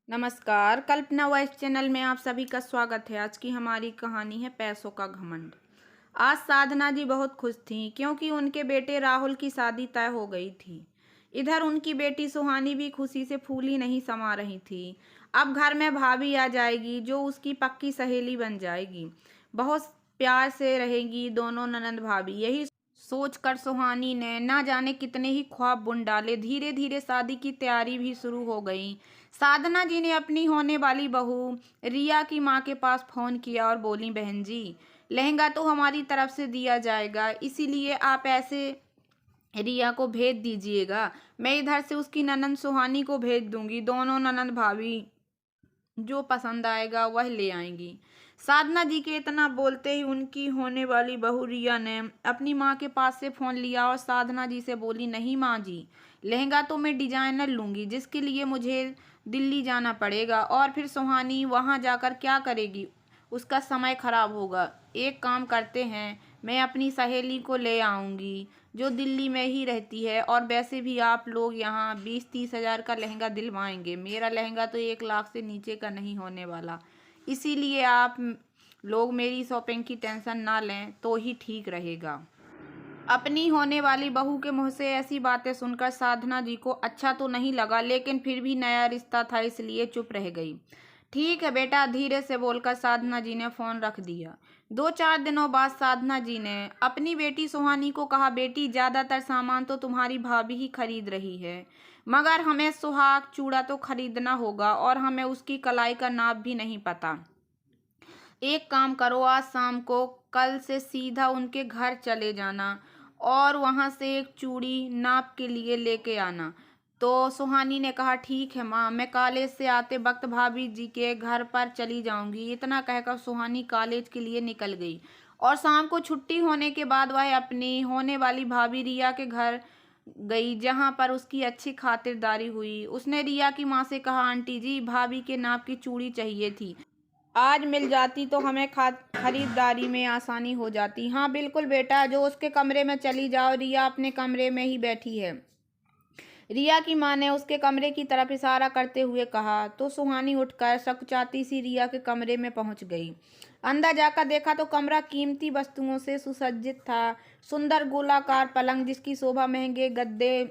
नमस्कार, कल्पना voice channel में आप सभी का स्वागत है। आज की हमारी कहानी है पैसों का घमंड। आज साधना जी बहुत खुश थीं क्योंकि उनके बेटे राहुल की शादी तय हो गई थी। इधर उनकी बेटी सुहानी भी खुशी से फूली नहीं समा रही थी। अब घर में भाभी आ जाएगी जो उसकी पक्की सहेली बन जाएगी। बहुत प्यार से रहेंगी दोनों ननंद भाभी। यही सोचकर सुहानी ने ना जाने कितने ही ख्वाब बुन डाले। धीरे धीरे शादी की तैयारी भी शुरू हो गई। साधना जी ने अपनी होने वाली बहू रिया की माँ के पास फोन किया और बोली, बहन जी, लहंगा तो हमारी तरफ से दिया जाएगा, इसीलिए आप ऐसे रिया को भेज दीजिएगा। मैं इधर से उसकी ननंद सुहानी को भेज दूंगी। दोनों ननंद भाभी जो पसंद आएगा वह ले आएंगी। साधना जी के इतना बोलते ही उनकी होने वाली बहू रिया ने अपनी माँ के पास से फोन लिया और साधना जी से बोली, नहीं माँ जी, लहंगा तो मैं डिजाइनर लूंगी जिसके लिए मुझे दिल्ली जाना पड़ेगा और फिर सुहानी वहां जाकर क्या करेगी, उसका समय खराब होगा। एक काम करते हैं, मैं अपनी सहेली को ले आऊंगी जो दिल्ली में ही रहती है, और वैसे भी आप लोग यहाँ 20-30 हज़ार का लहंगा दिलवाएंगे। मेरा लहंगा तो 1 लाख से नीचे का नहीं होने वाला, इसीलिए आप लोग मेरी शॉपिंग की टेंशन ना लें तो ही ठीक रहेगा। अपनी होने वाली बहू के मुंह से ऐसी बातें सुनकर साधना जी को अच्छा तो नहीं लगा, लेकिन फिर भी नया रिश्ता था इसलिए चुप रह गई। ठीक है बेटा, धीरे से बोलकर साधना जी ने फोन रख दिया। 2-4 दिनों बाद साधना जी ने अपनी बेटी सुहानी को कहा, बेटी, ज्यादातर सामान तो तुम्हारी भाभी ही खरीद रही है, मगर हमें सुहाग चूड़ा तो खरीदना होगा और हमें उसकी कलाई का नाप भी नहीं पता। एक काम करो, आज शाम को कल से सीधा उनके घर चले जाना और वहां से एक चूड़ी नाप के लिए लेके आना। तो सुहानी ने कहा, ठीक है माँ, मैं कॉलेज से आते वक्त भाभी जी के घर पर चली जाऊंगी। इतना कहकर सुहानी कॉलेज के लिए निकल गई और शाम को छुट्टी होने के बाद वह अपनी होने वाली भाभी रिया के घर गई, जहां पर उसकी अच्छी खातिरदारी हुई। उसने रिया की माँ से कहा, आंटी जी, भाभी के नाप की चूड़ी चाहिए थी, आज मिल जाती तो हमें खरीदारी में आसानी हो जाती। हाँ बिल्कुल बेटा, जो उसके कमरे में चली जाओ, रिया अपने कमरे में ही बैठी है। रिया की माँ ने उसके कमरे की तरफ इशारा करते हुए कहा तो सुहानी उठकर सकचाती सी रिया के कमरे में पहुंच गई। अंदर जाकर देखा तो कमरा कीमती वस्तुओं से सुसज्जित था। सुंदर गोलाकार पलंग जिसकी शोभा महंगे गद्दे,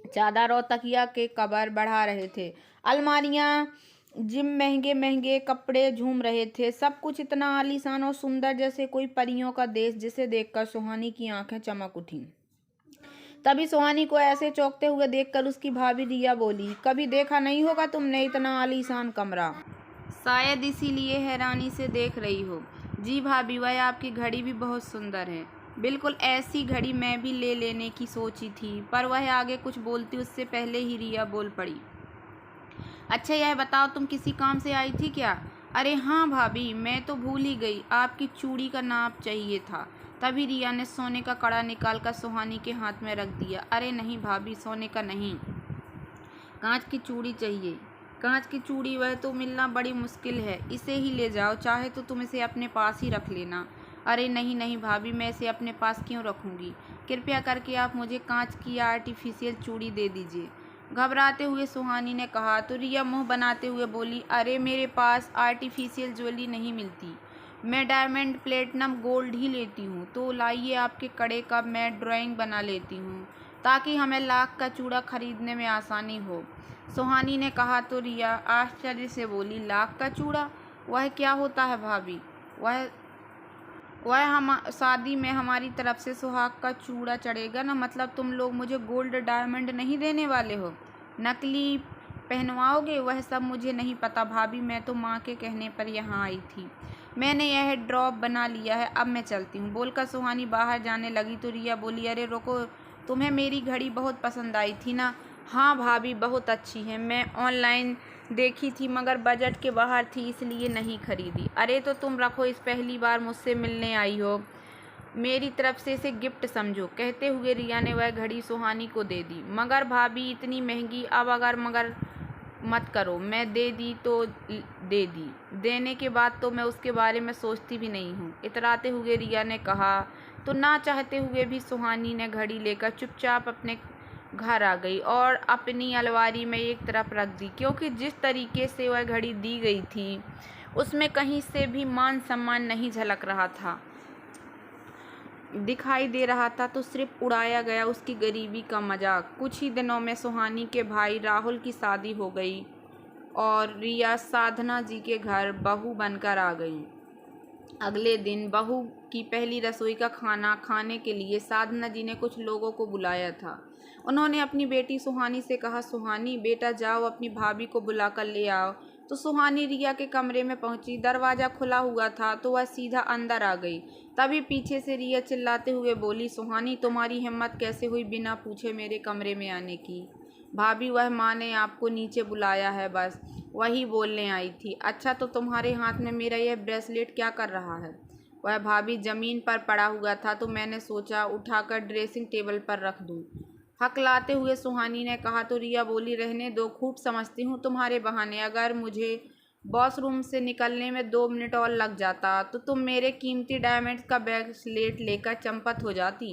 चादर और तकिया के कवर बढ़ा रहे थे। अलमारियां जिम महंगे महंगे कपड़े झूम रहे थे। सब कुछ इतना आलीशान और सुंदर जैसे कोई परियों का देश, जिसे देखकर सुहानी की आंखें चमक उठी। तभी सुहानी को ऐसे चौंकते हुए देखकर उसकी भाभी रिया बोली, कभी देखा नहीं होगा तुमने इतना आलीशान कमरा, शायद इसीलिए हैरानी से देख रही हो। जी भाभी, वह आपकी घड़ी भी बहुत सुंदर है। बिल्कुल ऐसी घड़ी मैं भी ले लेने की सोची थी। पर वह आगे कुछ बोलती उससे पहले ही रिया बोल पड़ी, अच्छा यह बताओ, तुम किसी काम से आई थी क्या? अरे हाँ भाभी, मैं तो भूल ही गई, आपकी चूड़ी का नाप चाहिए था। तभी रिया ने सोने का कड़ा निकाल कर सुहानी के हाथ में रख दिया। अरे नहीं भाभी, सोने का नहीं, कांच की चूड़ी चाहिए। कांच की चूड़ी, वह तो मिलना बड़ी मुश्किल है। इसे ही ले जाओ, चाहे तो तुम इसे अपने पास ही रख लेना। अरे नहीं नहीं भाभी, मैं इसे अपने पास क्यों रखूंगी? कृपया करके आप मुझे कांच की आर्टिफिशियल चूड़ी दे दीजिए, घबराते हुए सुहानी ने कहा। तो रिया मुंह बनाते हुए बोली, अरे मेरे पास आर्टिफिशियल ज्वेलरी नहीं मिलती, मैं डायमंड प्लेटिनम गोल्ड ही लेती हूँ। तो लाइए आपके कड़े का मैं ड्राइंग बना लेती हूँ ताकि हमें लाख का चूड़ा खरीदने में आसानी हो। सुहानी ने कहा। तो रिया आश्चर्य से बोली, लाख का चूड़ा, वह क्या होता है भाभी? वह हम शादी में हमारी तरफ से सुहाग का चूड़ा चढ़ेगा ना, मतलब तुम लोग मुझे गोल्ड डायमंड नहीं देने वाले हो, नकली पहनवाओगे? वह सब मुझे नहीं पता भाभी, मैं तो माँ के कहने पर यहाँ आई थी। मैंने यह ड्रॉप बना लिया है, अब मैं चलती हूँ। बोलकर सुहानी बाहर जाने लगी तो रिया बोली, अरे रुको, तुम्हें मेरी घड़ी बहुत पसंद आई थी ना? हाँ भाभी, बहुत अच्छी है, मैं ऑनलाइन देखी थी मगर बजट के बाहर थी इसलिए नहीं खरीदी। अरे तो तुम रखो, इस पहली बार मुझसे मिलने आई हो, मेरी तरफ से इसे गिफ्ट समझो। कहते हुए रिया ने वह घड़ी सुहानी को दे दी। मगर भाभी, इतनी महंगी, अब अगर मगर मत करो, मैं दे दी तो दे दी, देने के बाद तो मैं उसके बारे में सोचती भी नहीं हूँ, इतराते हुए रिया ने कहा। तो ना चाहते हुए भी सुहानी ने घड़ी लेकर चुपचाप अपने घर आ गई और अपनी अलमारी में एक तरफ रख दी, क्योंकि जिस तरीके से वह घड़ी दी गई थी उसमें कहीं से भी मान सम्मान नहीं झलक रहा था, दिखाई दे रहा था, तो सिर्फ उड़ाया गया उसकी गरीबी का मजाक। कुछ ही दिनों में सुहानी के भाई राहुल की शादी हो गई और रिया साधना जी के घर बहू बनकर आ गई। अगले दिन बहू की पहली रसोई का खाना खाने के लिए साधना जी ने कुछ लोगों को बुलाया था। उन्होंने अपनी बेटी सुहानी से कहा, सुहानी बेटा जाओ अपनी भाभी को बुलाकर ले आओ। तो सुहानी रिया के कमरे में पहुंची। दरवाज़ा खुला हुआ था तो वह सीधा अंदर आ गई। तभी पीछे से रिया चिल्लाते हुए बोली, सुहानी तुम्हारी हिम्मत कैसे हुई बिना पूछे मेरे कमरे में आने की? भाभी वह माँ ने आपको नीचे बुलाया है, बस वही बोलने आई थी। अच्छा तो तुम्हारे हाथ में मेरा यह ब्रेसलेट क्या कर रहा है? वह भाभी ज़मीन पर पड़ा हुआ था तो मैंने सोचा उठाकर ड्रेसिंग टेबल पर रख दूं। हकलाते हुए सुहानी ने कहा। तो रिया बोली, रहने दो, खूब समझती हूँ तुम्हारे बहाने। अगर मुझे वॉशरूम से निकलने में 2 मिनट और लग जाता तो तुम मेरे कीमती डायमंड्स का ब्रेसलेट लेकर चंपत हो जाती।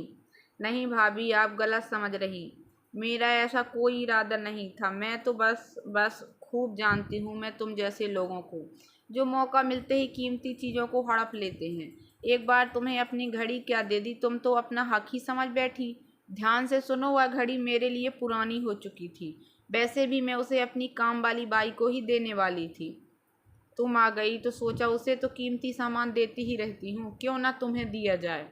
नहीं भाभी, आप गलत समझ रही, मेरा ऐसा कोई इरादा नहीं था। मैं तो बस खूब जानती हूँ मैं तुम जैसे लोगों को, जो मौका मिलते ही कीमती चीज़ों को हड़प लेते हैं। एक बार तुम्हें अपनी घड़ी क्या दे दी, तुम तो अपना हक ही समझ बैठी। ध्यान से सुनो, वह घड़ी मेरे लिए पुरानी हो चुकी थी। वैसे भी मैं उसे अपनी काम वाली बाई को ही देने वाली थी। तुम आ गई तो सोचा उसे तो कीमती सामान देती ही रहती हूँ, क्यों ना तुम्हें दिया जाए।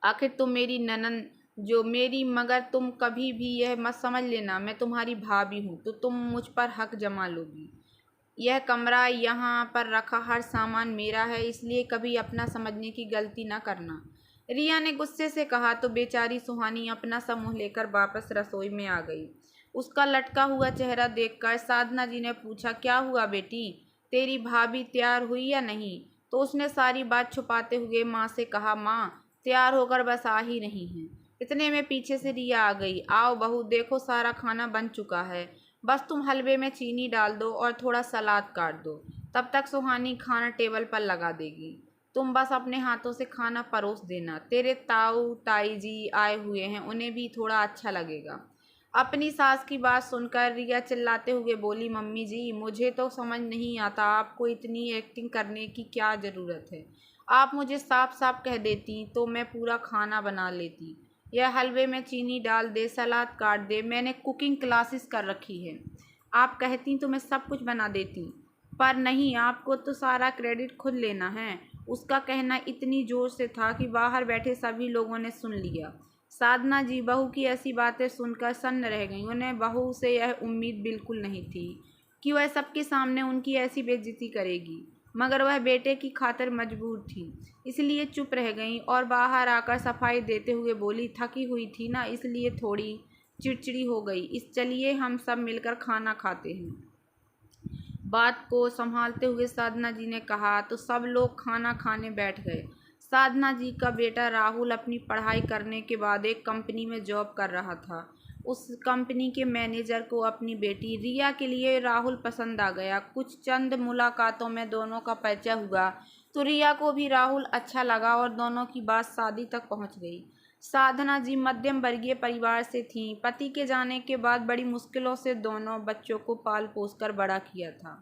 आखिर तुम मेरी ननद जो मेरी, मगर तुम कभी भी यह मत समझ लेना मैं तुम्हारी भाभी हूँ तो तुम मुझ पर हक जमा लोगी। यह कमरा, यहाँ पर रखा हर सामान मेरा है, इसलिए कभी अपना समझने की गलती ना करना। रिया ने गुस्से से कहा। तो बेचारी सुहानी अपना सा मुँह लेकर वापस रसोई में आ गई। उसका लटका हुआ चेहरा देखकर साधना जी ने पूछा, क्या हुआ बेटी, तेरी भाभी तैयार हुई या नहीं? तो उसने सारी बात छुपाते हुए माँ से कहा, माँ तैयार होकर बस आ ही रही हैं। इतने में पीछे से रिया आ गई। आओ बहू, देखो सारा खाना बन चुका है, बस तुम हलवे में चीनी डाल दो और थोड़ा सलाद काट दो, तब तक सुहानी खाना टेबल पर लगा देगी। तुम बस अपने हाथों से खाना परोस देना, तेरे ताऊ ताई जी आए हुए हैं, उन्हें भी थोड़ा अच्छा लगेगा। अपनी सास की बात सुनकर रिया चिल्लाते हुए बोली, मम्मी जी मुझे तो समझ नहीं आता आपको इतनी एक्टिंग करने की क्या ज़रूरत है। आप मुझे साफ साफ कह देती तो मैं पूरा खाना बना लेती। यह हलवे में चीनी डाल दे, सलाद काट दे, मैंने कुकिंग क्लासेस कर रखी है। आप कहती तो मैं सब कुछ बना देती, पर नहीं, आपको तो सारा क्रेडिट खुद लेना है। उसका कहना इतनी ज़ोर से था कि बाहर बैठे सभी लोगों ने सुन लिया। साधना जी बहू की ऐसी बातें सुनकर सन्न रह गईं। उन्हें बहू से यह उम्मीद बिल्कुल नहीं थी कि वह सबके सामने उनकी ऐसी बेइज्जती करेगी, मगर वह बेटे की खातिर मजबूर थी, इसलिए चुप रह गईं और बाहर आकर सफाई देते हुए बोली, थकी हुई थी ना, इसलिए थोड़ी चिड़चिड़ी हो गई। चलिए हम सब मिलकर खाना खाते हैं। बात को संभालते हुए साधना जी ने कहा। तो सब लोग खाना खाने बैठ गए। साधना जी का बेटा राहुल अपनी पढ़ाई करने के बाद एक कंपनी में जॉब कर रहा था। उस कंपनी के मैनेजर को अपनी बेटी रिया के लिए राहुल पसंद आ गया। कुछ चंद मुलाकातों में दोनों का परिचय हुआ तो रिया को भी राहुल अच्छा लगा और दोनों की बात शादी तक पहुंच गई। साधना जी मध्यम वर्गीय परिवार से थीं। पति के जाने के बाद बड़ी मुश्किलों से दोनों बच्चों को पाल पोस कर बड़ा किया था।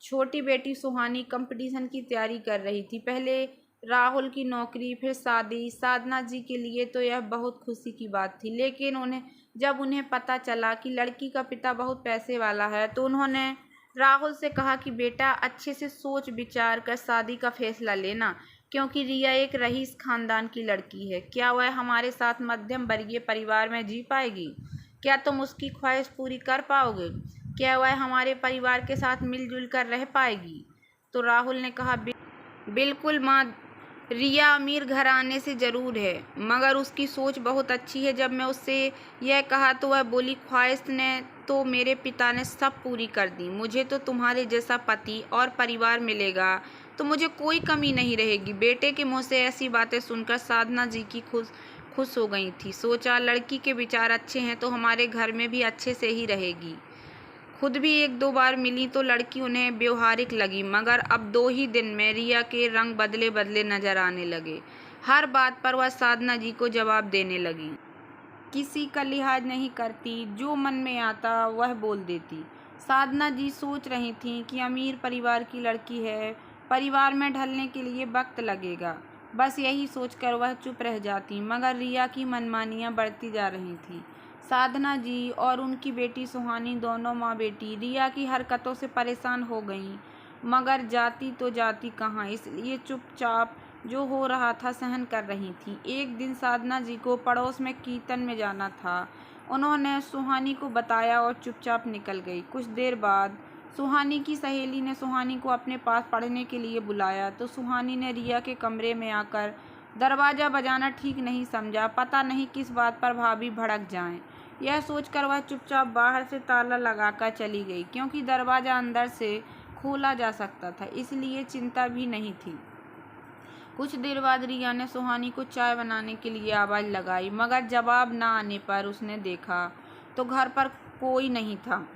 छोटी बेटी सुहानी कंपटीशन की तैयारी कर रही थी। पहले राहुल की नौकरी, फिर शादी। साधना जी के लिए तो यह बहुत खुशी की बात थी, लेकिन जब उन्हें पता चला कि लड़की का पिता बहुत पैसे वाला है तो उन्होंने राहुल से कहा कि बेटा अच्छे से सोच विचार कर शादी का फैसला लेना, क्योंकि रिया एक रईस खानदान की लड़की है। क्या वह हमारे साथ मध्यम वर्गीय परिवार में जी पाएगी? क्या तुम उसकी ख्वाहिश पूरी कर पाओगे? क्या वह हमारे परिवार के साथ मिलजुल कर रह पाएगी? तो राहुल ने कहा, बिल्कुल माँ, रिया अमीर घराने से ज़रूर है, मगर उसकी सोच बहुत अच्छी है। जब मैं उससे यह कहा तो वह बोली, ख्वाहिश ने तो मेरे पिता ने सब पूरी कर दी। मुझे तो तुम्हारे जैसा पति और परिवार मिलेगा तो मुझे कोई कमी नहीं रहेगी। बेटे के मुँह से ऐसी बातें सुनकर साधना जी की खुश हो गई थी। सोचा लड़की के विचार अच्छे हैं तो हमारे घर में भी अच्छे से ही रहेगी। खुद भी 1-2 बार मिली तो लड़की उन्हें व्यवहारिक लगी, मगर अब 2 ही दिन में रिया के रंग बदले नजर आने लगे। हर बात पर वह साधना जी को जवाब देने लगी। किसी का लिहाज नहीं करती, जो मन में आता वह बोल देती। साधना जी सोच रही थीं कि अमीर परिवार की लड़की है, परिवार में ढलने के लिए वक्त लगेगा। बस यही सोचकर वह चुप रह जाती, मगर रिया की मनमानियाँ बढ़ती जा रही थीं। साधना जी और उनकी बेटी सुहानी दोनों माँ बेटी रिया की हरकतों से परेशान हो गईं, मगर जाती तो जाती कहाँ, इसलिए चुपचाप जो हो रहा था सहन कर रही थी। एक दिन साधना जी को पड़ोस में कीर्तन में जाना था। उन्होंने सुहानी को बताया और चुपचाप निकल गई। कुछ देर बाद सुहानी की सहेली ने सुहानी को अपने पास पढ़ने के लिए बुलाया तो सुहानी ने रिया के कमरे में आकर दरवाज़ा बजाना ठीक नहीं समझा। पता नहीं किस बात पर भाभी भड़क जाएं, यह सोचकर वह चुपचाप बाहर से ताला लगाकर चली गई, क्योंकि दरवाज़ा अंदर से खोला जा सकता था, इसलिए चिंता भी नहीं थी। कुछ देर बाद रिया ने सुहानी को चाय बनाने के लिए आवाज़ लगाई, मगर जवाब न आने पर उसने देखा तो घर पर कोई नहीं था।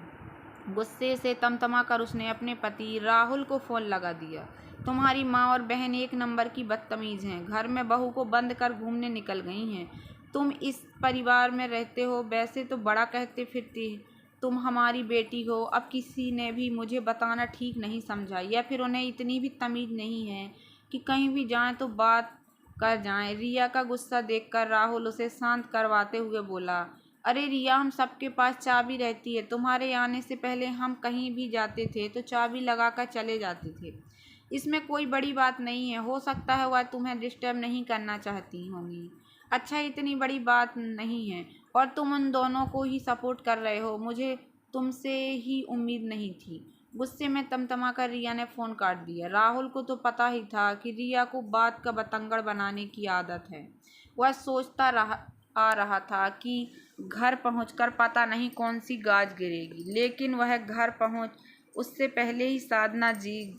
गुस्से से तमतमा कर उसने अपने पति राहुल को फ़ोन लगा दिया। तुम्हारी माँ और बहन एक नंबर की बदतमीज़ हैं, घर में बहू को बंद कर घूमने निकल गई हैं। तुम इस परिवार में रहते हो, वैसे तो बड़ा कहते फिरती, तुम हमारी बेटी हो। अब किसी ने भी मुझे बताना ठीक नहीं समझा, या फिर उन्हें इतनी भी तमीज़ नहीं है कि कहीं भी जाएं तो बात कर जाएं। रिया का गुस्सा देखकर राहुल उसे शांत करवाते हुए बोला, अरे रिया, हम सबके पास चाबी रहती है। तुम्हारे आने से पहले हम कहीं भी जाते थे तो चाबी लगाकर चले जाते थे। इसमें कोई बड़ी बात नहीं है। हो सकता है वह तुम्हें डिस्टर्ब नहीं करना चाहती होंगी। अच्छा, इतनी बड़ी बात नहीं है, और तुम उन दोनों को ही सपोर्ट कर रहे हो। मुझे तुमसे ही उम्मीद नहीं थी। गुस्से में तमतमा कर रिया ने फ़ोन काट दिया। राहुल को तो पता ही था कि रिया को बात का बतंगड़ बनाने की आदत है। वह सोचता आ रहा था कि घर पहुंचकर पता नहीं कौन सी गाज गिरेगी, लेकिन वह घर पहुंच उससे पहले ही साधना जी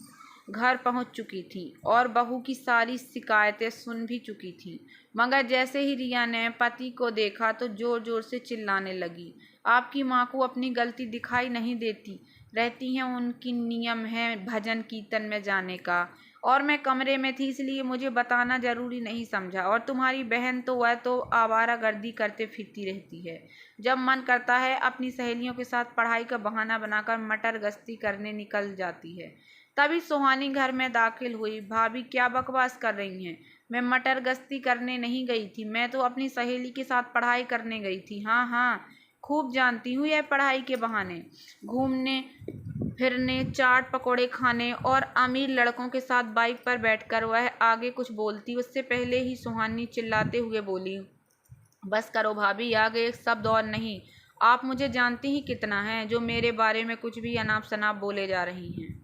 घर पहुंच चुकी थी और बहू की सारी शिकायतें सुन भी चुकी थी। मगर जैसे ही रिया ने पति को देखा तो ज़ोर ज़ोर से चिल्लाने लगी, आपकी माँ को अपनी गलती दिखाई नहीं देती रहती हैं, उनकी नियम है भजन कीर्तन में जाने का, और मैं कमरे में थी इसलिए मुझे बताना ज़रूरी नहीं समझा। और तुम्हारी बहन तो वह तो आवारागर्दी करते फिरती रहती है, जब मन करता है अपनी सहेलियों के साथ पढ़ाई का बहाना बनाकर मटर गश्ती करने निकल जाती है। तभी सुहानी घर में दाखिल हुई। भाभी, क्या बकवास कर रही हैं? मैं मटर गश्ती करने नहीं गई थी, मैं तो अपनी सहेली के साथ पढ़ाई करने गई थी। हाँ हाँ, खूब जानती हूँ यह पढ़ाई के बहाने, घूमने फिरने, चाट पकौड़े खाने और अमीर लड़कों के साथ बाइक पर बैठकर। वह आगे कुछ बोलती उससे पहले ही सुहानी चिल्लाते हुए बोली, बस करो भाभी, आगे एक शब्द और नहीं। आप मुझे जानती ही कितना है, जो मेरे बारे में कुछ भी अनाप शनाप बोले जा रही हैं।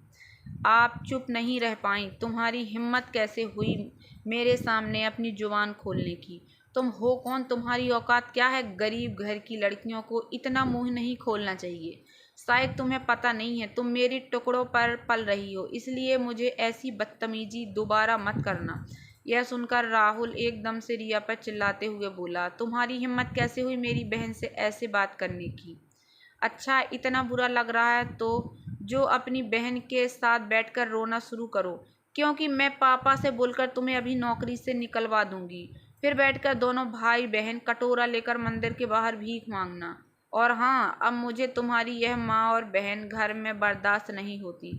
आप चुप नहीं रह पाईं? तुम्हारी हिम्मत कैसे हुई मेरे सामने अपनी जुबान खोलने की? तुम हो कौन? तुम्हारी औकात क्या है? गरीब घर की लड़कियों को इतना मुंह नहीं खोलना चाहिए। शायद तुम्हें पता नहीं है, तुम मेरी टुकड़ों पर पल रही हो, इसलिए मुझे ऐसी बदतमीजी दोबारा मत करना। यह सुनकर राहुल एकदम से रिया पर चिल्लाते हुए बोला, तुम्हारी हिम्मत कैसे हुई मेरी बहन से ऐसे बात करने की? अच्छा, इतना बुरा लग रहा है तो जो अपनी बहन के साथ बैठकर रोना शुरू करो, क्योंकि मैं पापा से बोलकर तुम्हें अभी नौकरी से निकलवा दूंगी। फिर बैठकर दोनों भाई बहन कटोरा लेकर मंदिर के बाहर भीख मांगना। और हाँ, अब मुझे तुम्हारी यह माँ और बहन घर में बर्दाश्त नहीं होती।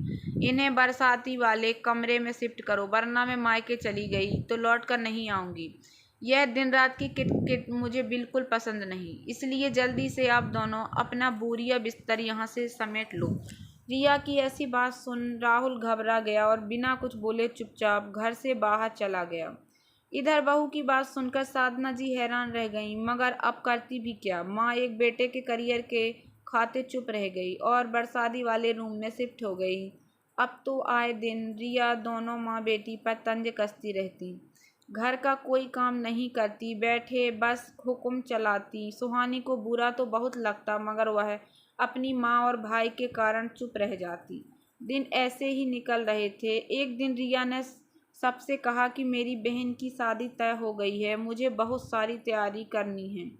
इन्हें बरसाती वाले कमरे में शिफ्ट करो, वरना मैं मायके चली गई तो लौट कर नहीं आऊँगी। यह दिन रात की किटकिट मुझे बिल्कुल पसंद नहीं, इसलिए जल्दी से आप दोनों अपना बोरिया बिस्तर यहाँ से समेट लो। रिया की ऐसी बात सुन राहुल घबरा गया और बिना कुछ बोले चुपचाप घर से बाहर चला गया। इधर बहू की बात सुनकर साधना जी हैरान रह गईं, मगर अब करती भी क्या। माँ एक बेटे के करियर के खाते चुप रह गई और बरसाती वाले रूम में शिफ्ट हो गई। अब तो आए दिन रिया दोनों माँ बेटी पर तंज कसती रहती, घर का कोई काम नहीं करती, बैठे बस हुक्म चलाती। सुहानी को बुरा तो बहुत लगता, मगर वह अपनी माँ और भाई के कारण चुप रह जाती। दिन ऐसे ही निकल रहे थे। एक दिन रिया ने सबसे कहा कि मेरी बहन की शादी तय हो गई है, मुझे बहुत सारी तैयारी करनी है,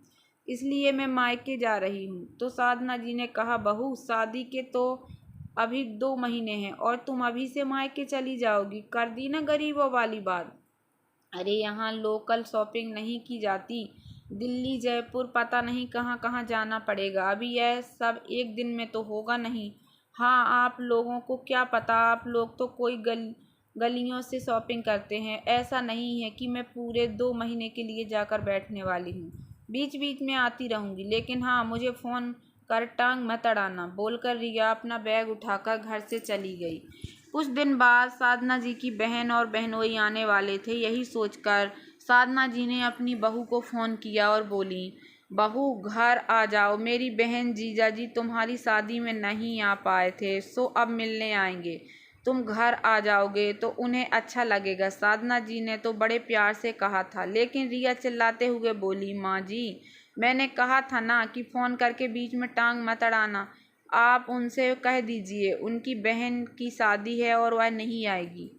इसलिए मैं मायके जा रही हूँ। तो साधना जी ने कहा, बहू, शादी के तो अभी 2 महीने हैं और तुम अभी से मायके चली जाओगी? कर दी ना गरीबों वाली बात। अरे यहाँ लोकल शॉपिंग नहीं की जाती, दिल्ली, जयपुर, पता नहीं कहाँ कहाँ जाना पड़ेगा। अभी यह सब एक दिन में तो होगा नहीं। हाँ, आप लोगों को क्या पता, आप लोग तो कोई गलियों से शॉपिंग करते हैं। ऐसा नहीं है कि मैं पूरे 2 महीने के लिए जाकर बैठने वाली हूँ। बीच बीच में आती रहूँगी, लेकिन हाँ, मुझे फ़ोन कर टांग मत अड़ाना, बोलकर रिया अपना बैग उठाकर घर से चली गई। कुछ दिन बाद साधना जी की बहन और बहनोई आने वाले थे। यही सोचकर साधना जी ने अपनी बहू को फ़ोन किया और बोली, बहू घर आ जाओ, मेरी बहन जीजा जी तुम्हारी शादी में नहीं आ पाए थे, सो अब मिलने आएंगे। तुम घर आ जाओगे तो उन्हें अच्छा लगेगा। साधना जी ने तो बड़े प्यार से कहा था, लेकिन रिया चिल्लाते हुए बोली, माँ जी, मैंने कहा था ना कि फ़ोन करके बीच में टांग मत अड़ाना। आप उनसे कह दीजिए उनकी बहन की शादी है और वह नहीं आएगी।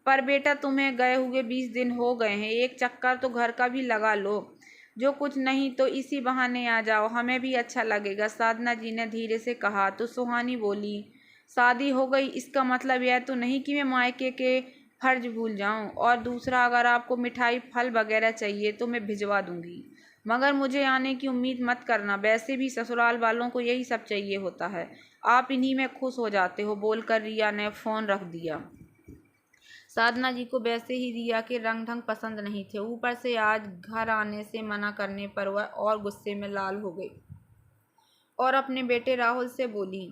पर बेटा, तुम्हें गए हुए 20 दिन हो गए हैं, एक चक्कर तो घर का भी लगा लो। जो कुछ नहीं तो इसी बहाने आ जाओ, हमें भी अच्छा लगेगा। साधना जी ने धीरे से कहा तो सुहानी बोली, शादी हो गई इसका मतलब यह तो नहीं कि मैं मायके के फर्ज भूल जाऊं। और दूसरा, अगर आपको मिठाई फल वगैरह चाहिए तो मैं भिजवा दूंगी, मगर मुझे आने की उम्मीद मत करना। वैसे भी ससुराल वालों को यही सब चाहिए होता है, आप इन्हीं में खुश हो जाते हो, बोलकर रिया ने फ़ोन रख दिया। साधना जी को वैसे ही रिया के रंग ढंग पसंद नहीं थे, ऊपर से आज घर आने से मना करने पर वह और गुस्से में लाल हो गई और अपने बेटे राहुल से बोली,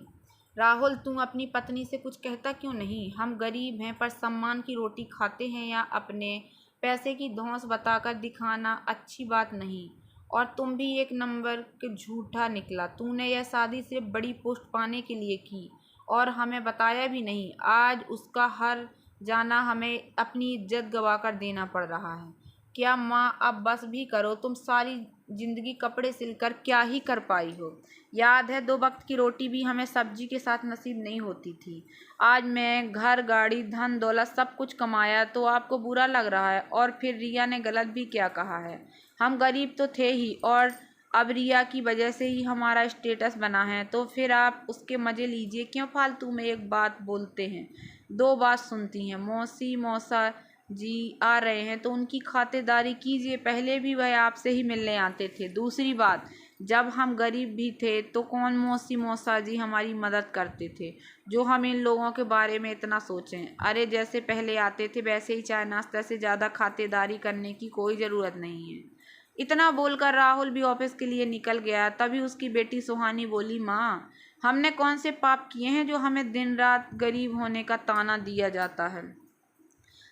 राहुल, तुम अपनी पत्नी से कुछ कहता क्यों नहीं? हम गरीब हैं पर सम्मान की रोटी खाते हैं, या अपने पैसे की धौंस बताकर दिखाना अच्छी बात नहीं। और तुम भी एक नंबर के झूठा निकला। तूने यह शादी सिर्फ बड़ी पोस्ट पाने के लिए की और हमें बताया भी नहीं। आज उसका हर जाना हमें अपनी इज्जत गंवाकर देना पड़ रहा है। क्या माँ, अब बस भी करो, तुम सारी जिंदगी कपड़े सिलकर क्या ही कर पाई हो? याद है, 2 वक्त की रोटी भी हमें सब्जी के साथ नसीब नहीं होती थी। आज मैं घर, गाड़ी, धन दौलत सब कुछ कमाया तो आपको बुरा लग रहा है। और फिर रिया ने गलत भी क्या कहा है? हम गरीब तो थे ही, और अब रिया की वजह से ही हमारा स्टेटस बना है, तो फिर आप उसके मज़े लीजिए, क्यों फालतू में एक बात बोलते हैं, 2 बात सुनती हैं। मौसी मौसा जी आ रहे हैं तो उनकी खातिरदारी कीजिए, पहले भी वह आपसे ही मिलने आते थे। दूसरी बात, जब हम गरीब भी थे तो कौन मौसी मौसा जी हमारी मदद करते थे, जो हम इन लोगों के बारे में इतना सोचें। अरे, जैसे पहले आते थे वैसे ही चाय नाश्ता से ज़्यादा खातिरदारी करने की कोई ज़रूरत नहीं है। इतना बोलकर राहुल भी ऑफिस के लिए निकल गया। तभी उसकी बेटी सुहानी बोली, माँ, हमने कौन से पाप किए हैं जो हमें दिन रात गरीब होने का ताना दिया जाता है?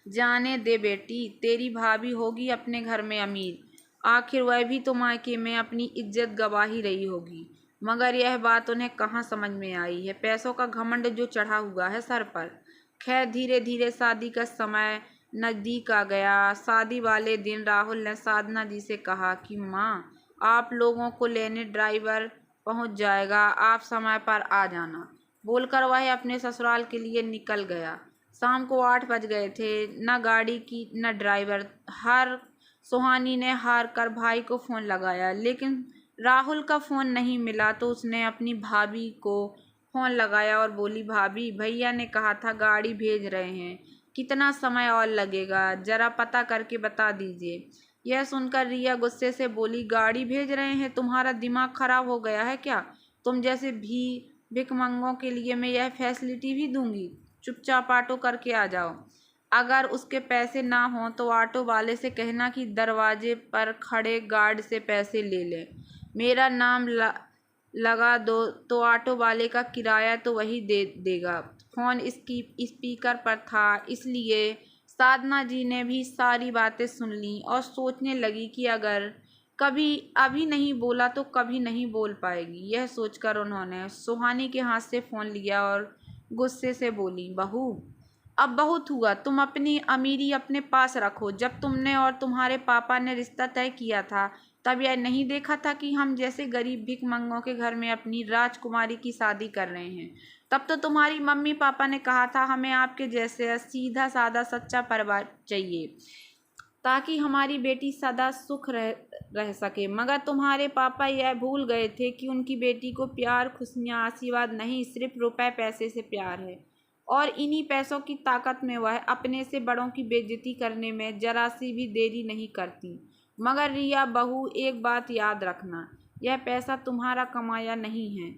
जाने दे बेटी, तेरी भाभी होगी अपने घर में अमीर, आखिर वह भी तो मायके में अपनी इज्जत गंवा ही रही होगी। मगर यह बात उन्हें कहाँ समझ में आई है, पैसों का घमंड जो चढ़ा हुआ है सर पर। खैर, धीरे धीरे शादी का समय नज़दीक आ गया। शादी वाले दिन राहुल ने साधना जी से कहा कि माँ, आप लोगों को लेने ड्राइवर पहुँच जाएगा, आप समय पर आ जाना, बोलकर वह अपने ससुराल के लिए निकल गया। शाम को 8 बज गए थे, न गाड़ी की न ड्राइवर। सुहानी ने हार कर भाई को फ़ोन लगाया, लेकिन राहुल का फ़ोन नहीं मिला तो उसने अपनी भाभी को फ़ोन लगाया और बोली, भाभी, भैया ने कहा था गाड़ी भेज रहे हैं, कितना समय और लगेगा, ज़रा पता करके बता दीजिए। यह सुनकर रिया गुस्से से बोली, गाड़ी भेज रहे हैं? तुम्हारा दिमाग खराब हो गया है क्या? तुम जैसे भिखमंगों के लिए मैं यह फैसिलिटी भी दूंगी? चुपचाप ऑटो करके आ जाओ। अगर उसके पैसे ना हों तो ऑटो वाले से कहना कि दरवाजे पर खड़े गार्ड से पैसे ले लें। मेरा नाम लगा दो तो ऑटो वाले का किराया तो वही दे देगा। फ़ोन इसकी स्पीकर पर था, इसलिए साधना जी ने भी सारी बातें सुन लीं और सोचने लगी कि अगर कभी अभी नहीं बोला तो कभी नहीं बोल पाएगी। यह सोचकर उन्होंने सुहानी के हाथ से फ़ोन लिया और गुस्से से बोली, बहू, अब बहुत हुआ, तुम अपनी अमीरी अपने पास रखो। जब तुमने और तुम्हारे पापा ने रिश्ता तय किया था तब यह नहीं देखा था कि हम जैसे गरीब भिखमंगों के घर में अपनी राजकुमारी की शादी कर रहे हैं? तब तो तुम्हारी मम्मी पापा ने कहा था हमें आपके जैसे सीधा साधा सच्चा परिवार चाहिए, ताकि हमारी बेटी सदा सुख रह सके। मगर तुम्हारे पापा यह भूल गए थे कि उनकी बेटी को प्यार, खुशियाँ, आशीर्वाद नहीं, सिर्फ रुपए पैसे से प्यार है। और इन्हीं पैसों की ताकत में वह अपने से बड़ों की बेइज्जती करने में जरा सी भी देरी नहीं करती। मगर रिया बहू, एक बात याद रखना, यह पैसा तुम्हारा कमाया नहीं है,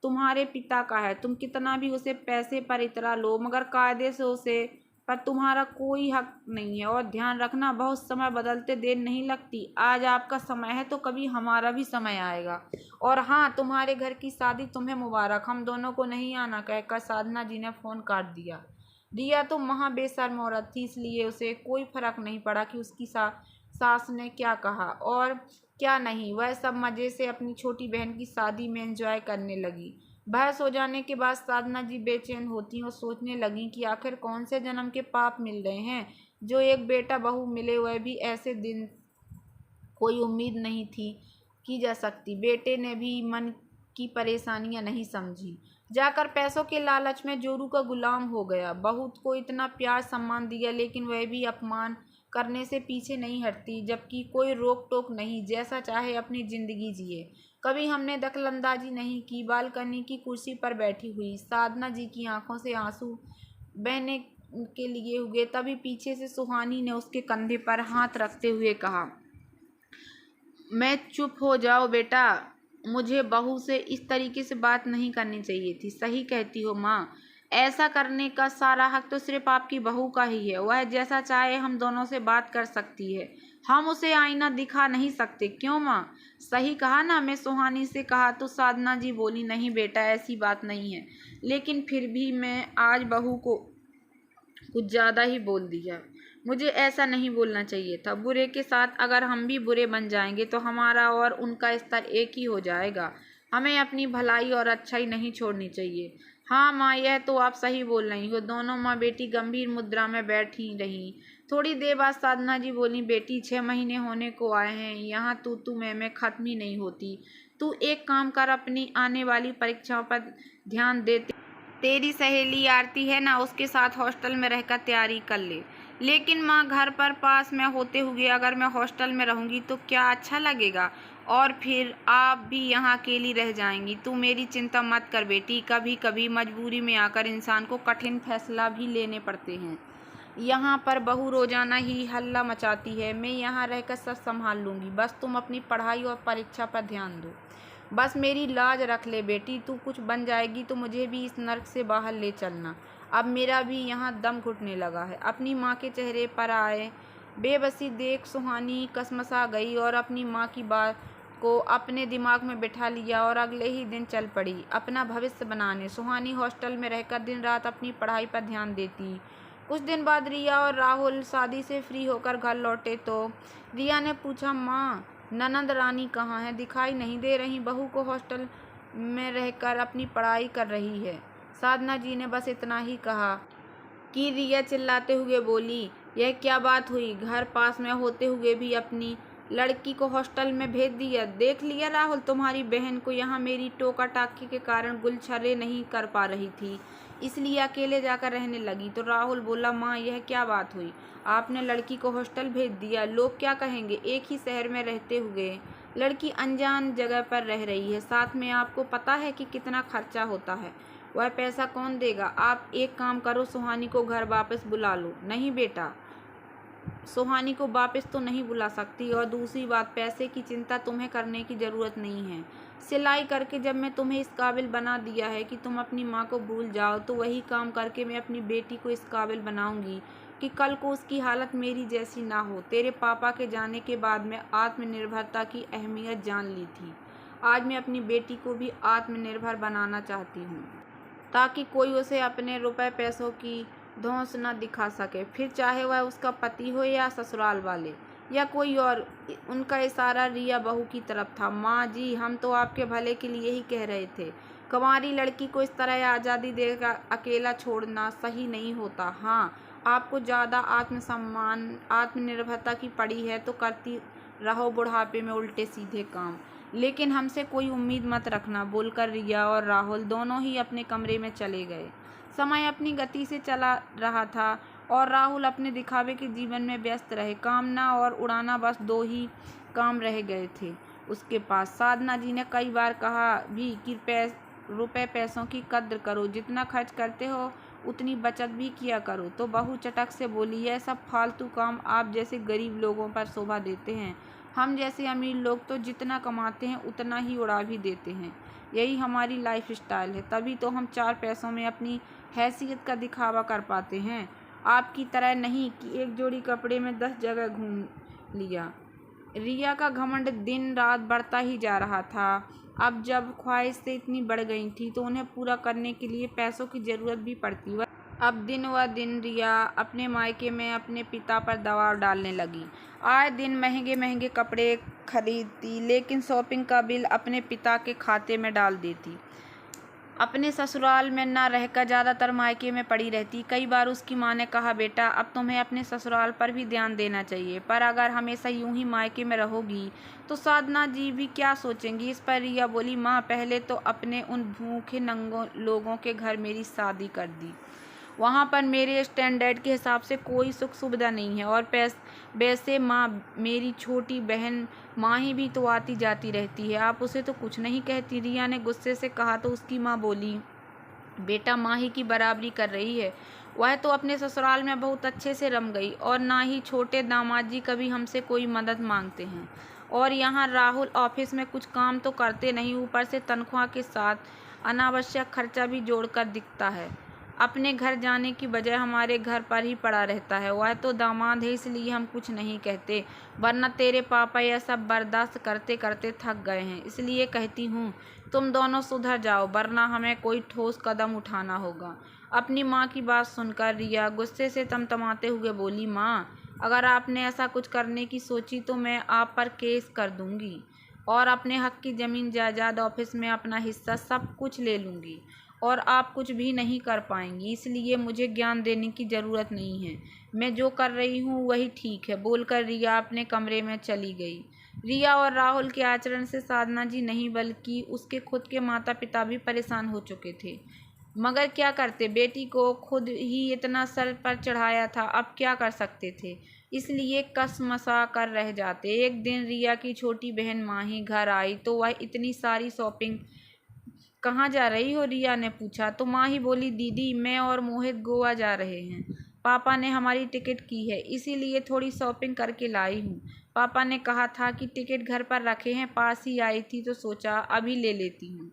तुम्हारे पिता का है। तुम कितना भी उसे पैसे पर इतरा लो, मगर कायदे से उसे पर तुम्हारा कोई हक नहीं है। और ध्यान रखना, बहुत समय बदलते देर नहीं लगती। आज आपका समय है तो कभी हमारा भी समय आएगा। और हाँ, तुम्हारे घर की शादी तुम्हें मुबारक। हम दोनों को नहीं आना, कहकर साधना जी ने फ़ोन काट दिया। रिया तो महा बेशर्म औरत थी, इसलिए उसे कोई फर्क नहीं पड़ा कि उसकी सास ने क्या कहा और क्या नहीं। वह सब मज़े से अपनी छोटी बहन की शादी में एंजॉय करने लगी। बहस हो जाने के बाद साधना जी बेचैन होती और सोचने लगी कि आखिर कौन से जन्म के पाप मिल रहे हैं जो एक बेटा बहू मिले, वह भी ऐसे दिन। कोई उम्मीद नहीं थी की जा सकती। बेटे ने भी मन की परेशानियां नहीं समझी, जाकर पैसों के लालच में जोरू का गुलाम हो गया। बहू को इतना प्यार सम्मान दिया, लेकिन वह भी अपमान करने से पीछे नहीं हटती, जबकि कोई रोक टोक नहीं, जैसा चाहे अपनी जिंदगी जिए। कभी हमने दखलंदाजी नहीं की। बालकनी की कुर्सी पर बैठी हुई साधना जी की आंखों से आंसू बहने के लिए हुए। तभी पीछे से सुहानी ने उसके कंधे पर हाथ रखते हुए कहा, मैं चुप हो जाओ बेटा, मुझे बहू से इस तरीके से बात नहीं करनी चाहिए थी। सही कहती हो माँ, ऐसा करने का सारा हक तो सिर्फ आपकी बहू का ही है। वह जैसा चाहे हम दोनों से बात कर सकती है, हम उसे आईना दिखा नहीं सकते। क्यों माँ? सही कहा ना? मैं सुहानी से कहा तो साधना जी बोली, नहीं बेटा, ऐसी बात नहीं है, लेकिन फिर भी मैं आज बहू को कुछ ज़्यादा ही बोल दिया। मुझे ऐसा नहीं बोलना चाहिए था। बुरे के साथ अगर हम भी बुरे बन जाएंगे तो हमारा और उनका स्तर एक ही हो जाएगा। हमें अपनी भलाई और अच्छाई नहीं छोड़नी चाहिए। हाँ माँ, यह तो आप सही बोल रही हो। दोनों माँ बेटी गंभीर मुद्रा में बैठी रहीं। थोड़ी देर बाद साधना जी बोली, बेटी 6 महीने होने को आए हैं, यहाँ तू मैं खत्म ही नहीं होती। तू एक काम कर, अपनी आने वाली परीक्षाओं पर ध्यान दे। तेरी सहेली आरती है ना, उसके साथ हॉस्टल में रहकर तैयारी कर ले। लेकिन माँ, घर पर पास में होते हुए अगर मैं हॉस्टल में रहूँगी तो क्या अच्छा लगेगा? और फिर आप भी यहाँ अकेली रह जाएंगी। तू मेरी चिंता मत कर बेटी। कभी कभी मजबूरी में आकर इंसान को कठिन फैसला भी लेने पड़ते हैं। यहाँ पर बहू रोजाना ही हल्ला मचाती है। मैं यहाँ रहकर सब संभाल लूँगी, बस तुम अपनी पढ़ाई और परीक्षा पर ध्यान दो। बस मेरी लाज रख ले बेटी। तू कुछ बन जाएगी तो मुझे भी इस नर्क से बाहर ले चलना। अब मेरा भी यहाँ दम घुटने लगा है। अपनी माँ के चेहरे पर आए बेबसी देख सुहानी कसमसा गई और अपनी माँ की बात को अपने दिमाग में बिठा लिया और अगले ही दिन चल पड़ी अपना भविष्य बनाने। सुहानी हॉस्टल में रहकर दिन रात अपनी पढ़ाई पर ध्यान देती। कुछ दिन बाद रिया और राहुल शादी से फ्री होकर घर लौटे तो रिया ने पूछा, माँ, ननद रानी कहाँ है? दिखाई नहीं दे रही। बहू को हॉस्टल में रहकर अपनी पढ़ाई कर रही है। साधना जी ने बस इतना ही कहा कि रिया चिल्लाते हुए बोली, यह क्या बात हुई? घर पास में होते हुए भी अपनी लड़की को हॉस्टल में भेज दिया। देख लिया राहुल, तुम्हारी बहन को यहाँ मेरी टोका टाकी के कारण गुलछर्रे नहीं कर पा रही थी, इसलिए अकेले जाकर रहने लगी। तो राहुल बोला, माँ, यह क्या बात हुई? आपने लड़की को हॉस्टल भेज दिया, लोग क्या कहेंगे? एक ही शहर में रहते हुए लड़की अनजान जगह पर रह रही है, साथ में आपको पता है कि कितना खर्चा होता है। वह पैसा कौन देगा? आप एक काम करो, सुहानी को घर वापस बुला लो। नहीं बेटा, सुहानी को वापस तो नहीं बुला सकती। और दूसरी बात, पैसे की चिंता तुम्हें करने की ज़रूरत नहीं है। सिलाई करके जब मैं तुम्हें इस काबिल बना दिया है कि तुम अपनी माँ को भूल जाओ, तो वही काम करके मैं अपनी बेटी को इस काबिल बनाऊंगी कि कल को उसकी हालत मेरी जैसी ना हो। तेरे पापा के जाने के बाद मैं आत्मनिर्भरता की अहमियत जान ली थी। आज मैं अपनी बेटी को भी आत्मनिर्भर बनाना चाहती हूँ, ताकि कोई उसे अपने रुपए पैसों की धौंस न दिखा सके, फिर चाहे वह उसका पति हो या ससुराल वाले या कोई और। उनका इशारा रिया बहू की तरफ था। माँ जी, हम तो आपके भले के लिए ही कह रहे थे। कुंवारी लड़की को इस तरह आज़ादी देकर अकेला छोड़ना सही नहीं होता। हाँ, आपको ज़्यादा आत्मसम्मान आत्मनिर्भरता की पड़ी है तो करती रहो बुढ़ापे में उल्टे सीधे काम, लेकिन हमसे कोई उम्मीद मत रखना। बोलकर रिया और राहुल दोनों ही अपने कमरे में चले गए। समय अपनी गति से चला रहा था और राहुल अपने दिखावे के जीवन में व्यस्त रहे। कामना और उड़ाना, बस 2 ही काम रह गए थे उसके पास। साधना जी ने कई बार कहा भी कि रुपए पैसों की कद्र करो, जितना खर्च करते हो उतनी बचत भी किया करो। तो बहू चटक से बोली, यह सब फालतू काम आप जैसे गरीब लोगों पर शोभा देते हैं। हम जैसे अमीर लोग तो जितना कमाते हैं उतना ही उड़ा भी देते हैं। यही हमारी लाइफ स्टाइल है, तभी तो हम 4 पैसों में अपनी हैसियत का दिखावा कर पाते हैं। आपकी तरह नहीं कि एक जोड़ी कपड़े में 10 जगह घूम लिया। रिया का घमंड दिन रात बढ़ता ही जा रहा था। अब जब ख्वाहिशें इतनी बढ़ गई थी तो उन्हें पूरा करने के लिए पैसों की ज़रूरत भी पड़ती। अब दिन व दिन रिया अपने मायके में अपने पिता पर दबाव डालने लगी। आए दिन महंगे महंगे कपड़े खरीदती, लेकिन शॉपिंग का बिल अपने पिता के खाते में डाल देती। अपने ससुराल में न रहकर ज़्यादातर मायके में पड़ी रहती। कई बार उसकी माँ ने कहा, बेटा अब तुम्हें अपने ससुराल पर भी ध्यान देना चाहिए, पर अगर हमेशा यूं ही मायके में रहोगी तो साधना जी भी क्या सोचेंगी। इस पर रिया बोली, माँ पहले तो अपने उन भूखे नंगों लोगों के घर मेरी शादी कर दी। वहाँ पर मेरे स्टैंडर्ड के हिसाब से कोई सुख सुविधा नहीं है। और वैसे माँ मेरी छोटी बहन माही भी तो आती जाती रहती है, आप उसे तो कुछ नहीं कहती। रिया ने गुस्से से कहा तो उसकी माँ बोली, बेटा माही की बराबरी कर रही है, वह तो अपने ससुराल में बहुत अच्छे से रम गई, और ना ही छोटे दामाद जी कभी हमसे कोई मदद मांगते हैं। और यहाँ राहुल ऑफिस में कुछ काम तो करते नहीं, ऊपर से तनख्वाह के साथ अनावश्यक खर्चा भी जोड़कर दिखता है। अपने घर जाने की बजाय हमारे घर पर ही पड़ा रहता है। वह तो दामाद है इसलिए हम कुछ नहीं कहते, वरना तेरे पापा यह सब बर्दाश्त करते करते थक गए हैं। इसलिए कहती हूँ तुम दोनों सुधर जाओ, वरना हमें कोई ठोस कदम उठाना होगा। अपनी माँ की बात सुनकर रिया गुस्से से तमतमाते हुए बोली, माँ अगर आपने ऐसा कुछ करने की सोची तो मैं आप पर केस कर दूंगी और अपने हक की ज़मीन जायदाद, ऑफिस में अपना हिस्सा सब कुछ ले लूँगी, और आप कुछ भी नहीं कर पाएंगी। इसलिए मुझे ज्ञान देने की ज़रूरत नहीं है, मैं जो कर रही हूँ वही ठीक है। बोलकर रिया अपने कमरे में चली गई। रिया और राहुल के आचरण से साधना जी नहीं बल्कि उसके खुद के माता पिता भी परेशान हो चुके थे, मगर क्या करते, बेटी को खुद ही इतना सर पर चढ़ाया था, अब क्या कर सकते थे। इसलिए कसमसा कर रह जाते। एक दिन रिया की छोटी बहन माही घर आई तो वह इतनी सारी शॉपिंग, कहाँ जा रही हो, रिया ने पूछा। तो माँ ही बोली, दीदी मैं और मोहित गोवा जा रहे हैं, पापा ने हमारी टिकट की है, इसीलिए थोड़ी शॉपिंग करके लाई हूँ। पापा ने कहा था कि टिकट घर पर रखे हैं, पास ही आई थी तो सोचा अभी ले लेती हूँ।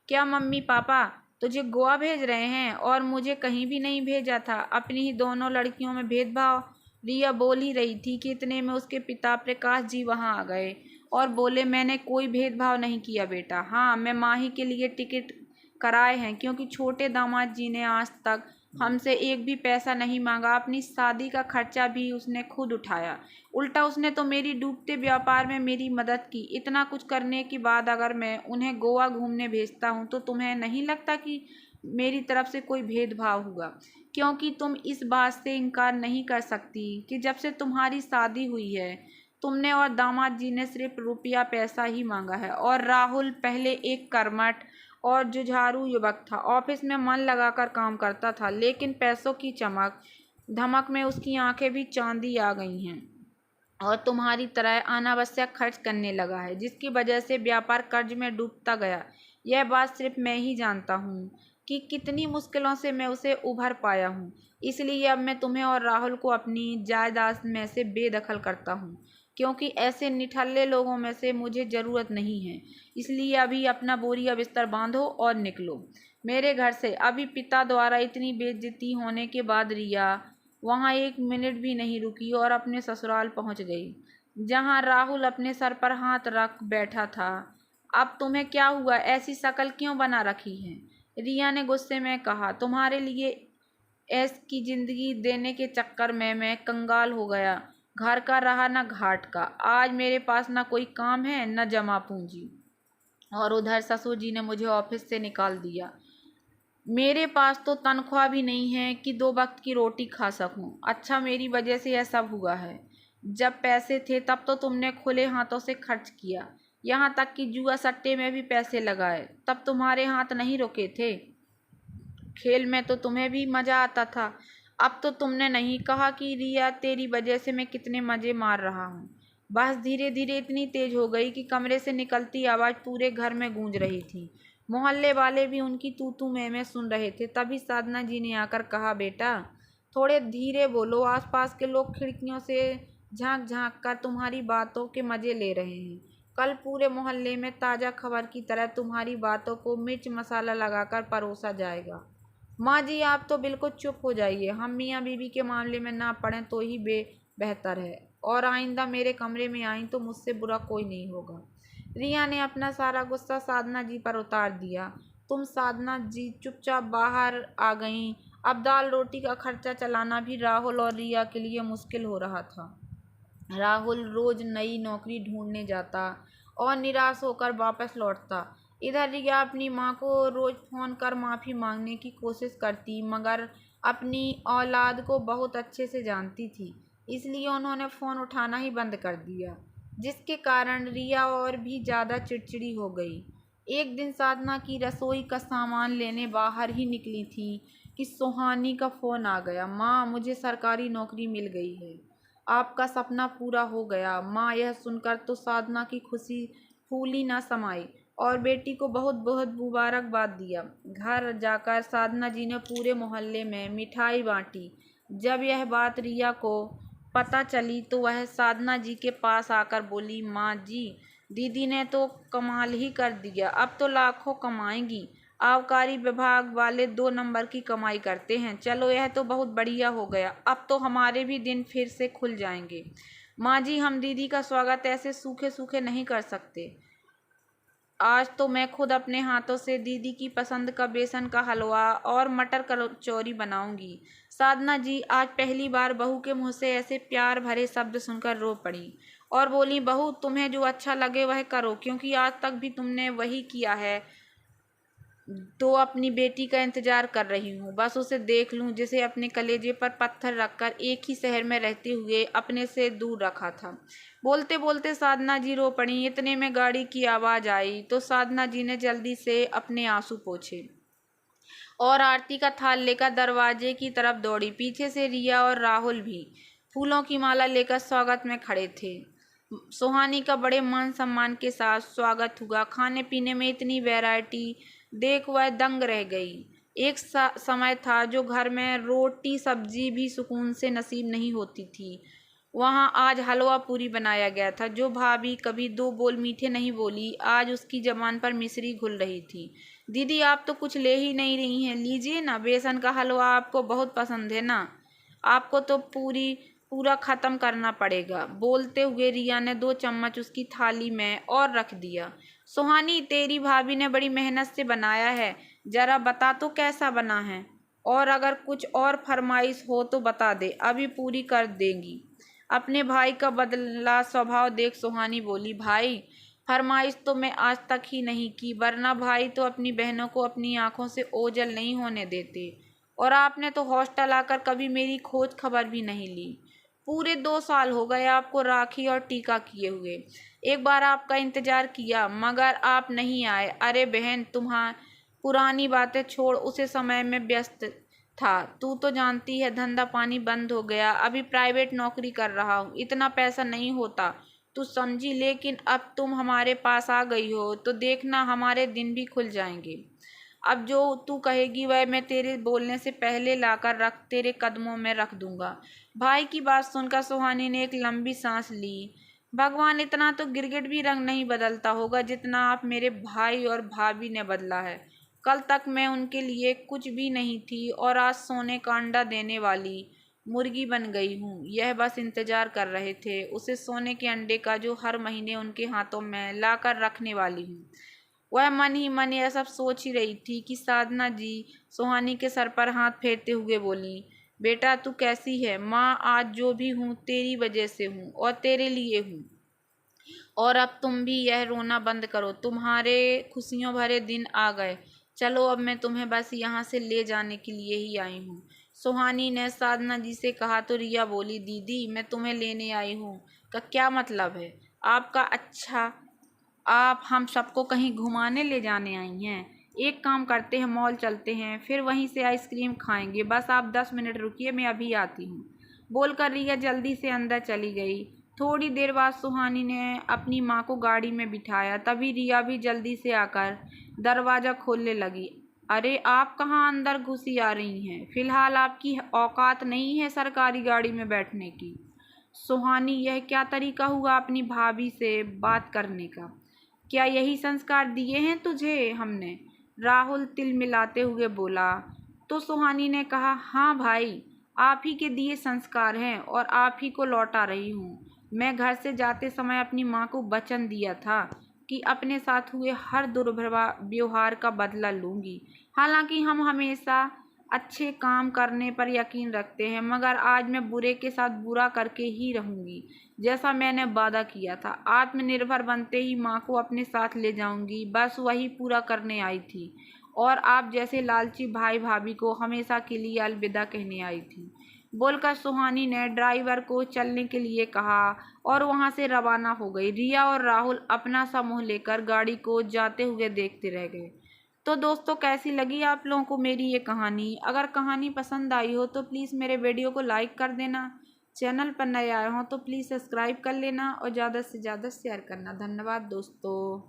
क्या मम्मी पापा तुझे गोवा भेज रहे हैं और मुझे कहीं भी नहीं भेजा था? अपनी ही दोनों लड़कियों में भेदभाव। रिया बोल ही रही थी कि इतने में उसके पिता प्रकाश जी वहाँ आ गए और बोले, मैंने कोई भेदभाव नहीं किया बेटा, हाँ मैं माही के लिए टिकट कराए हैं, क्योंकि छोटे दामाद जी ने आज तक हमसे एक भी पैसा नहीं मांगा। अपनी शादी का खर्चा भी उसने खुद उठाया, उल्टा उसने तो मेरी डूबते व्यापार में मेरी मदद की। इतना कुछ करने के बाद अगर मैं उन्हें गोवा घूमने भेजता हूँ तो तुम्हें नहीं लगता कि मेरी तरफ से कोई भेदभाव हुआ? क्योंकि तुम इस बात से इनकार नहीं कर सकती कि जब से तुम्हारी शादी हुई है तुमने और दामाद जी ने सिर्फ रुपया पैसा ही मांगा है। और राहुल पहले एक कर्मठ और जुझारू युवक था, ऑफिस में मन लगाकर काम करता था, लेकिन पैसों की चमक धमक में उसकी आंखें भी चांदी आ गई हैं और तुम्हारी तरह अनावश्यक खर्च करने लगा है, जिसकी वजह से व्यापार कर्ज में डूबता गया। यह बात सिर्फ मैं ही जानता हूँ कि कितनी मुश्किलों से मैं उसे उभर पाया हूँ। इसलिए अब मैं तुम्हें और राहुल को अपनी जायदाद में से बेदखल करता हूँ, क्योंकि ऐसे निठल्ले लोगों में से मुझे ज़रूरत नहीं है। इसलिए अभी अपना बोरिया बिस्तर बांधो और निकलो मेरे घर से। अभी पिता द्वारा इतनी बेइज्जती होने के बाद रिया वहाँ 1 मिनट भी नहीं रुकी और अपने ससुराल पहुँच गई, जहाँ राहुल अपने सर पर हाथ रख बैठा था। अब तुम्हें क्या हुआ, ऐसी शक्ल क्यों बना रखी है? रिया ने गुस्से में कहा, तुम्हारे लिए ऐश की जिंदगी देने के चक्कर में मैं कंगाल हो गया, घर का रहा न घाट का। आज मेरे पास न कोई काम है न जमा पूंजी, और उधर ससुर जी ने मुझे ऑफिस से निकाल दिया। मेरे पास तो तनख्वाह भी नहीं है कि 2 वक्त की रोटी खा सकूं। अच्छा मेरी वजह से यह सब हुआ है। जब पैसे थे तब तो तुमने खुले हाथों से खर्च किया, यहाँ तक कि जुआ सट्टे में भी पैसे लगाए, तब तुम्हारे हाथ नहीं रुके थे। खेल में तो तुम्हें भी मज़ा आता था। अब तो तुमने नहीं कहा कि रिया तेरी वजह से मैं कितने मज़े मार रहा हूँ। बस धीरे धीरे इतनी तेज हो गई कि कमरे से निकलती आवाज़ पूरे घर में गूंज रही थी। मोहल्ले वाले भी उनकी तू तू मैं सुन रहे थे। तभी साधना जी ने आकर कहा, बेटा थोड़े धीरे बोलो, आसपास के लोग खिड़कियों से झांक झांक कर तुम्हारी बातों के मजे ले रहे हैं। कल पूरे मोहल्ले में ताज़ा खबर की तरह तुम्हारी बातों को मिर्च मसाला लगाकर परोसा जाएगा। माँ जी आप तो बिल्कुल चुप हो जाइए, हम मियाँ बीवी के मामले में ना पड़ें तो ही बेहतर है, और आइंदा मेरे कमरे में आईं तो मुझसे बुरा कोई नहीं होगा। रिया ने अपना सारा गुस्सा साधना जी पर उतार दिया। तुम साधना जी चुपचाप बाहर आ गईं। अब दाल रोटी का खर्चा चलाना भी राहुल और रिया के लिए मुश्किल हो रहा था। राहुल रोज नई नौकरी ढूंढने जाता और निराश होकर वापस लौटता। इधर रिया अपनी माँ को रोज फ़ोन कर माफ़ी मांगने की कोशिश करती, मगर अपनी औलाद को बहुत अच्छे से जानती थी, इसलिए उन्होंने फ़ोन उठाना ही बंद कर दिया, जिसके कारण रिया और भी ज़्यादा चिड़चिड़ी हो गई। एक दिन साधना की रसोई का सामान लेने बाहर ही निकली थी कि सुहानी का फ़ोन आ गया। माँ मुझे सरकारी नौकरी मिल गई है, आपका सपना पूरा हो गया। माँ यह सुनकर तो साधना की खुशी फूली ना समाई और बेटी को बहुत बहुत मुबारकबाद दिया। घर जाकर साधना जी ने पूरे मोहल्ले में मिठाई बांटी। जब यह बात रिया को पता चली तो वह साधना जी के पास आकर बोली, माँ जी दीदी ने तो कमाल ही कर दिया, अब तो लाखों कमाएंगी। आबकारी विभाग वाले 2 नंबर की कमाई करते हैं। चलो यह तो बहुत बढ़िया हो गया, अब तो हमारे भी दिन फिर से खुल जाएंगे। माँ जी हम दीदी का स्वागत ऐसे सूखे सूखे नहीं कर सकते। आज तो मैं खुद अपने हाथों से दीदी की पसंद का बेसन का हलवा और मटर कचौरी बनाऊंगी। साधना जी आज पहली बार बहू के मुंह से ऐसे प्यार भरे शब्द सुनकर रो पड़ी और बोली, बहू तुम्हें जो अच्छा लगे वह करो, क्योंकि आज तक भी तुमने वही किया है। तो अपनी बेटी का इंतजार कर रही हूँ, बस उसे देख लूँ जिसे अपने कलेजे पर पत्थर रखकर एक ही शहर में रहते हुए अपने से दूर रखा था। बोलते बोलते साधना जी रो पड़ी। इतने में गाड़ी की आवाज़ आई तो साधना जी ने जल्दी से अपने आंसू पोंछे और आरती का थाल लेकर दरवाजे की तरफ दौड़ी। पीछे से रिया और राहुल भी फूलों की माला लेकर स्वागत में खड़े थे। सुहानी का बड़े मान सम्मान के साथ स्वागत हुआ। खाने पीने में इतनी वैरायटी देख वह दंग रह गई। एक समय था जो घर में रोटी सब्जी भी सुकून से नसीब नहीं होती थी, वहाँ आज हलवा पूरी बनाया गया था। जो भाभी कभी 2 बोल मीठे नहीं बोली, आज उसकी जबान पर मिश्री घुल रही थी। दीदी आप तो कुछ ले ही नहीं रही हैं, लीजिए ना, बेसन का हलवा आपको बहुत पसंद है ना, आपको तो पूरा ख़त्म करना पड़ेगा। बोलते हुए रिया ने 2 चम्मच उसकी थाली में और रख दिया। सुहानी तेरी भाभी ने बड़ी मेहनत से बनाया है, ज़रा बता तो कैसा बना है, और अगर कुछ और फरमाइश हो तो बता दे, अभी पूरी कर देंगी। अपने भाई का बदला स्वभाव देख सुहानी बोली, भाई फरमाइश तो मैं आज तक ही नहीं की, वरना भाई तो अपनी बहनों को अपनी आंखों से ओझल नहीं होने देते, और आपने तो हॉस्टल आकर कभी मेरी खोज खबर भी नहीं ली। पूरे 2 साल हो गए आपको राखी और टीका किए हुए। एक बार आपका इंतजार किया मगर आप नहीं आए। अरे बहन तुम्हारी पुरानी बातें छोड़, उसे समय में व्यस्त था। तू तो जानती है धंधा पानी बंद हो गया, अभी प्राइवेट नौकरी कर रहा हूँ, इतना पैसा नहीं होता, तू समझी। लेकिन अब तुम हमारे पास आ गई हो तो देखना हमारे दिन भी खुल जाएंगे। अब जो तू कहेगी वह मैं तेरे बोलने से पहले लाकर तेरे कदमों में रख दूंगा। भाई की बात सुनकर सुहानी ने एक लंबी सांस ली। भगवान इतना तो गिरगिट भी रंग नहीं बदलता होगा जितना आप मेरे भाई और भाभी ने बदला है। कल तक मैं उनके लिए कुछ भी नहीं थी और आज सोने का अंडा देने वाली मुर्गी बन गई हूँ। यह बस इंतजार कर रहे थे उसे सोने के अंडे का जो हर महीने उनके हाथों में लाकर रखने वाली हूँ। वह मन ही मन यह सब सोच ही रही थी कि साधना जी सुहानी के सर पर हाथ फेरते हुए बोली, बेटा तू कैसी है? माँ आज जो भी हूँ तेरी वजह से हूँ और तेरे लिए हूँ, और अब तुम भी यह रोना बंद करो, तुम्हारे खुशियों भरे दिन आ गए। चलो अब मैं तुम्हें बस यहाँ से ले जाने के लिए ही आई हूँ। सुहानी ने साधना जी से कहा तो रिया बोली, दीदी मैं तुम्हें लेने आई हूँ का क्या मतलब है आपका? अच्छा आप हम सबको कहीं घुमाने ले जाने आई हैं? एक काम करते हैं मॉल चलते हैं, फिर वहीं से आइसक्रीम खाएंगे। बस आप 10 मिनट रुकिए, मैं अभी आती हूँ। बोलकर रिया जल्दी से अंदर चली गई। थोड़ी देर बाद सुहानी ने अपनी माँ को गाड़ी में बिठाया। तभी रिया भी जल्दी से आकर दरवाज़ा खोलने लगी। अरे आप कहाँ अंदर घुसी आ रही हैं? फ़िलहाल आपकी औकात नहीं है सरकारी गाड़ी में बैठने की। सुहानी, यह क्या तरीका हुआ अपनी भाभी से बात करने का? क्या यही संस्कार दिए हैं तुझे हमने? राहुल तिलमिलाते हुए बोला। तो सुहानी ने कहा, हाँ भाई, आप ही के दिए संस्कार हैं और आप ही को लौटा रही हूँ। मैं घर से जाते समय अपनी माँ को वचन दिया था कि अपने साथ हुए हर दुर्व्यवहार का बदला लूँगी। हालांकि हम हमेशा अच्छे काम करने पर यकीन रखते हैं, मगर आज मैं बुरे के साथ बुरा करके ही रहूँगी, जैसा मैंने वादा किया था। आत्मनिर्भर बनते ही माँ को अपने साथ ले जाऊँगी, बस वही पूरा करने आई थी और आप जैसे लालची भाई भाभी को हमेशा के लिए अलविदा कहने आई थी। बोलकर सुहानी ने ड्राइवर को चलने के लिए कहा और वहां से रवाना हो गई। रिया और राहुल अपना सा मुँह लेकर गाड़ी को जाते हुए देखते रह गए। तो दोस्तों, कैसी लगी आप लोगों को मेरी ये कहानी? अगर कहानी पसंद आई हो तो प्लीज़ मेरे वीडियो को लाइक कर देना। चैनल पर नए आए हो तो प्लीज़ सब्सक्राइब कर लेना और ज़्यादा से ज़्यादा शेयर करना। धन्यवाद दोस्तों।